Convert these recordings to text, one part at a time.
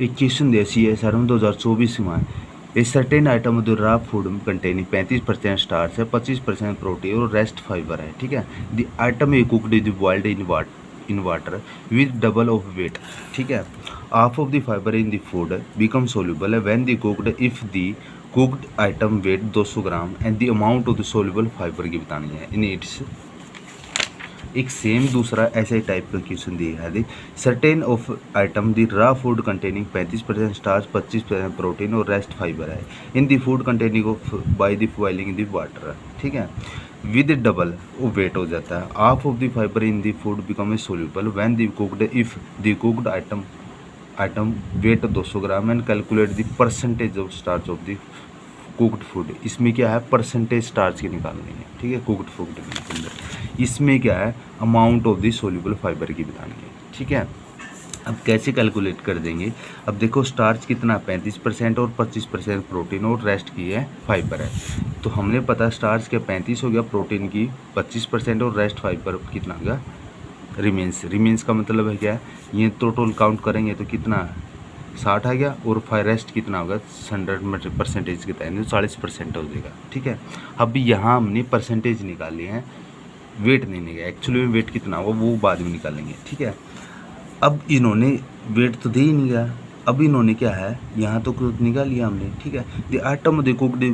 एक क्वेश्चन दिया CSR में 2024 में, a certain item of the raw food containing 35% starch है, 25% प्रोटीन और रेस्ट फाइबर है, ठीक है। The item a cooked is boiled in water with double of weight, ठीक है। Half of the fibre in the food become soluble है when the cooked if the cooked item weight 200 gram and the amount of the soluble fibre की बतानी है in its. एक same दूसरा ऐसे type का क्वेश्चन दिया है, certain of item the raw food containing 35% starch, 25% protein और रेस्ट फाइबर है in the food containing of by the boiling the water, ठीक है। विद डबल वो वेट हो जाता है। Half of the fibre in the food become a soluble when the cooked if the cooked item weight 200 gram and calculate the percentage of starch of the cooked food. इसमें क्या है, percentage starch की निकालनी है, ठीक है, cooked food के अंदर। इसमें क्या है, amount of the soluble fibre की बतानी है, ठीक है। अब कैसे कैलकुलेट कर देंगे, अब देखो स्टार्च कितना 35% और 25% प्रोटीन और रेस्ट की है फाइबर है। तो हमने पता स्टार्च का 35 हो गया, प्रोटीन की 25% और रेस्ट फाइबर कितना हो गया, रिमेंस का मतलब है क्या है, ये टोटल काउंट करेंगे तो कितना 60 आ गया और रेस्ट कितना होगा 100% के तहत 40% हो जाएगा, ठीक है। अब यहाँ हमने परसेंटेज निकाली है, वेट नहीं निकाला, एक्चुअली में वेट कितना होगा वो बाद में निकालेंगे, ठीक है। अब इन्होंने वेट तो दे ही नहीं गया, अब इन्होंने क्या है यहाँ तो कुछ निकाल लिया हमने, ठीक है। The item the cooked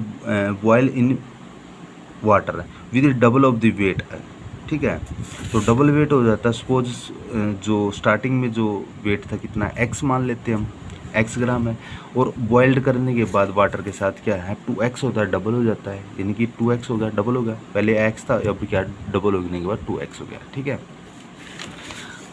boil in water with double of the weight, ठीक है। तो डबल वेट हो जाता है। सपोज जो स्टार्टिंग में जो वेट था कितना x मान लेते हैं हम, x ग्राम है, और बॉइल्ड करने के बाद वाटर के साथ क्या है 2x होता है, डबल हो जाता है, यानी कि 2x हो गया, डबल हो गया। पहले x था, अब क्या डबल होने के बाद 2x हो गया, ठीक है।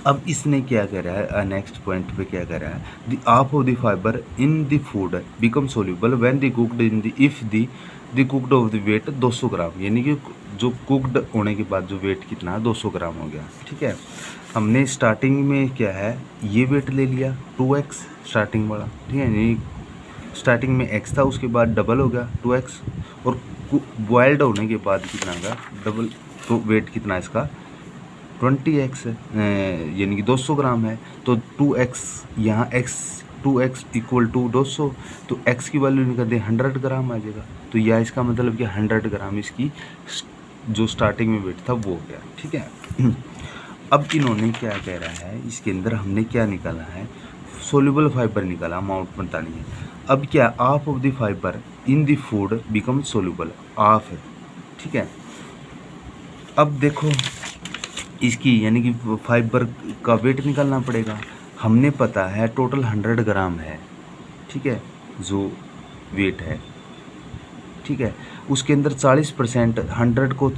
अब इसने क्या कह रहा है, नेक्स्ट पॉइंट पे क्या कह रहा है, the half of the fibre in the food become soluble when the cooked in the if the cooked of the weight 200 gram, यानी कि जो कुकड होने के बाद जो वेट कितना है 200 ग्राम हो गया, ठीक है। हमने स्टार्टिंग में क्या है ये वेट ले लिया 2x स्टार्टिंग वाला, ठीक है, यानी स्टार्टिंग में x था, उसके बाद डबल हो गया 2x, और बॉयल्ड होने के बाद कितना होगा डबल, तो वेट कितना इसका 20x यानी कि 200 ग्राम है। तो 2x यहाँ x 2x इक्वल टू 200, तो x की वैल्यू निकाल दे 100 ग्राम आ जाएगा। तो यह इसका मतलब कि 100 ग्राम इसकी जो स्टार्टिंग में वेट था वो हो गया, ठीक है। अब इन्होंने क्या कह रहा है, इसके अंदर हमने क्या निकाला है, सोल्यूबल फाइबर निकाला, अमाउंट बतानी है। अब क्या half of the fibre in the food become soluble, half है, ठीक है। अब देखो इसकी यानी कि फाइबर का वेट निकालना पड़ेगा। हमने पता है टोटल 100 ग्राम है, ठीक है, जो वेट है, ठीक है। उसके अंदर 40% 100 को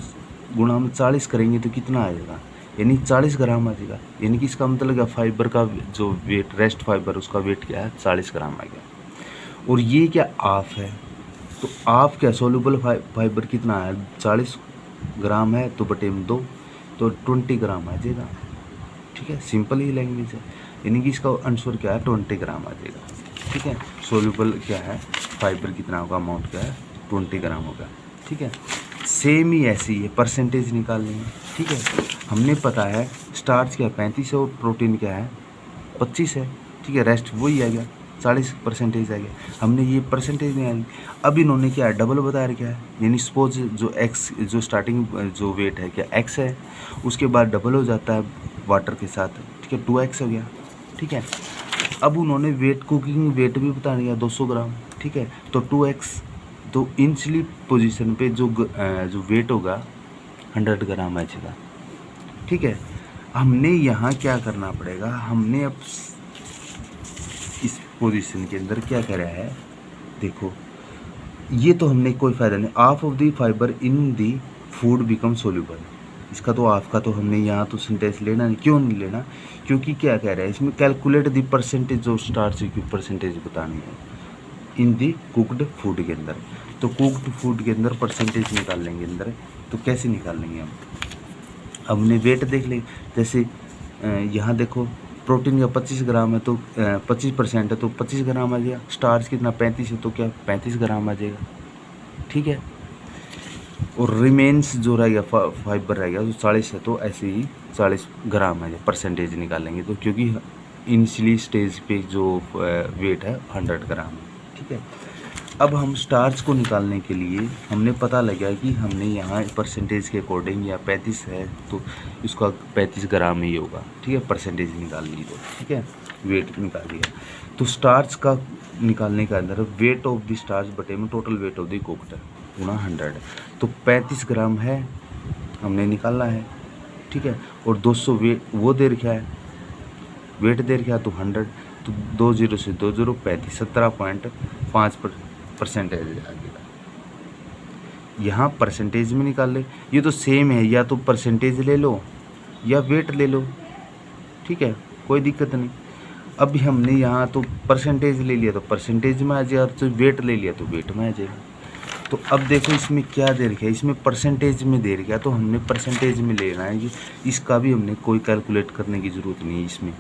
गुणा में 40 करेंगे तो कितना आ जाएगा, यानी 40 ग्राम आ जाएगा। यानी कि इसका मतलब क्या, फाइबर का जो वेट रेस्ट फाइबर उसका वेट क्या है 40 ग्राम आ गया। और ये क्या हाफ है, तो हाफ क्या सोल्यूबल फाइबर कितना है 40 ग्राम है, तो बटे में 2 तो 20 ग्राम आ जाएगा, ठीक है। सिंपल ही लैंग्वेज है, यानी कि इसका आंसर क्या है 20 ग्राम आ जाएगा, ठीक है। सोल्यूबल क्या है फाइबर कितना होगा, अमाउंट क्या है 20 ग्राम होगा, ठीक है। सेम ही ऐसी है, परसेंटेज निकालनी है, ठीक है। हमने पता है स्टार्च क्या 35 है और प्रोटीन क्या है 25 है, ठीक है। रेस्ट वही आ गया 40% आ गया, हमने ये परसेंटेज नहीं आई। अब इन्होंने क्या है डबल बता रखा है, यानी सपोज जो x जो स्टार्टिंग जो वेट है क्या x है, उसके बाद डबल हो जाता है वाटर के साथ, ठीक है 2x हो गया, ठीक है। अब उन्होंने वेट कुकिंग वेट भी बता दिया 200 ग्राम, ठीक है, तो 2x, तो इनिशियली पोजीशन पे जो वेट होगा 100 ग्राम आ जाएगा, ठीक है। हमने यहाँ क्या करना पड़ेगा, हमने अब इस पोजीशन के अंदर क्या करा है, देखो ये तो हमने कोई फ़ायदा नहीं, half of the fibre in the food become soluble, इसका तो हाफ का तो हमने यहाँ तो सेंटेंस लेना नहीं, क्यों नहीं लेना, क्योंकि क्या कह रहा है इसमें calculate the percentage of starch की परसेंटेज बतानी है इन दी कुकड फूड के अंदर। तो कुकड फूड के अंदर परसेंटेज निकाल लेंगे अंदर, तो कैसे निकाल लेंगे हम, हमने वेट देख ले, जैसे यहाँ देखो प्रोटीन का 25 ग्राम है तो 25% है तो 25 ग्राम आ जाएगा, स्टार्च कितना 35 है तो क्या 35 ग्राम आ जाएगा, ठीक है। और रिमेन्स जो रहेगा फाइबर रहेगा जो 40 है तो ऐसे ही 40 ग्राम आ जाएगा, परसेंटेज निकालेंगे तो, क्योंकि इनिशियली स्टेज पे जो वेट है 100 ग्राम है, ठीक है। अब हम स्टार्च को निकालने के लिए हमने पता लगा कि हमने यहाँ परसेंटेज के अकॉर्डिंग या 35 है तो इसका 35 ग्राम ही होगा, ठीक है। परसेंटेज निकाल ली तो, ठीक है, वेट निकाल लिया। तो स्टार्च का निकालने का अंदर वेट ऑफ द स्टार्च बटे में total weight of the cooked गुणा 100, तो 35 ग्राम है हमने निकाला है, ठीक है। और 200 वेट वो दे रखा है, वेट दे रखा है तो 100, तो 20 से 20 35 17.5% आ गया। यहाँ परसेंटेज में निकाल ले, ये तो सेम है, या तो परसेंटेज ले लो या वेट ले लो, ठीक है, कोई दिक्कत नहीं। अब हमने यहाँ तो परसेंटेज ले लिया तो परसेंटेज में आ जाएगा, तो वेट ले लिया तो वेट में आ जाएगा। तो अब देखो इसमें क्या दे रखा है, इसमें परसेंटेज में दे रखा है, तो हमने परसेंटेज में लेना है। इसका भी हमने कोई कैलकुलेट करने की ज़रूरत नहीं है, इसमें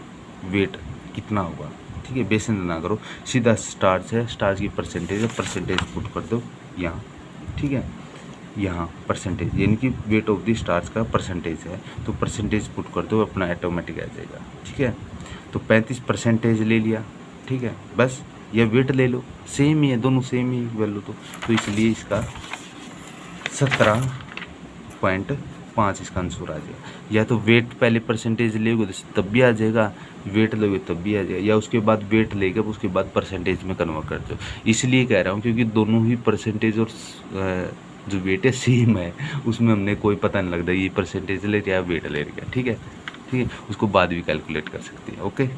वेट कितना होगा, ठीक है। बेसन ना करो, सीधा स्टार्च है, स्टार्च की परसेंटेज है, परसेंटेज पुट कर दो यहाँ, ठीक है। यहाँ परसेंटेज यानी कि वेट ऑफ द स्टार्च का परसेंटेज है, तो परसेंटेज पुट कर दो, अपना ऑटोमेटिक आ जाएगा, ठीक है। तो 35 परसेंटेज ले लिया, ठीक है, बस। या वेट ले लो, सेम ही है, दोनों सेम ही वैल्यू, तो इसलिए इसका 17.5 इसका आंसर आ जाएगा। या तो वेट पहले परसेंटेज लेगे तो तब भी आ जाएगा, वेट लोगे तब भी आ जाएगा, या उसके बाद वेट लेगे उसके बाद परसेंटेज में कन्वर्ट कर दो। इसलिए कह रहा हूँ क्योंकि दोनों ही परसेंटेज और जो वेट है सेम है, उसमें हमने कोई पता नहीं लगता ये परसेंटेज ले रहा है वेट ले रहा है, ठीक है, ठीक है। उसको बाद भी कैलकुलेट कर सकते हैं, ओके।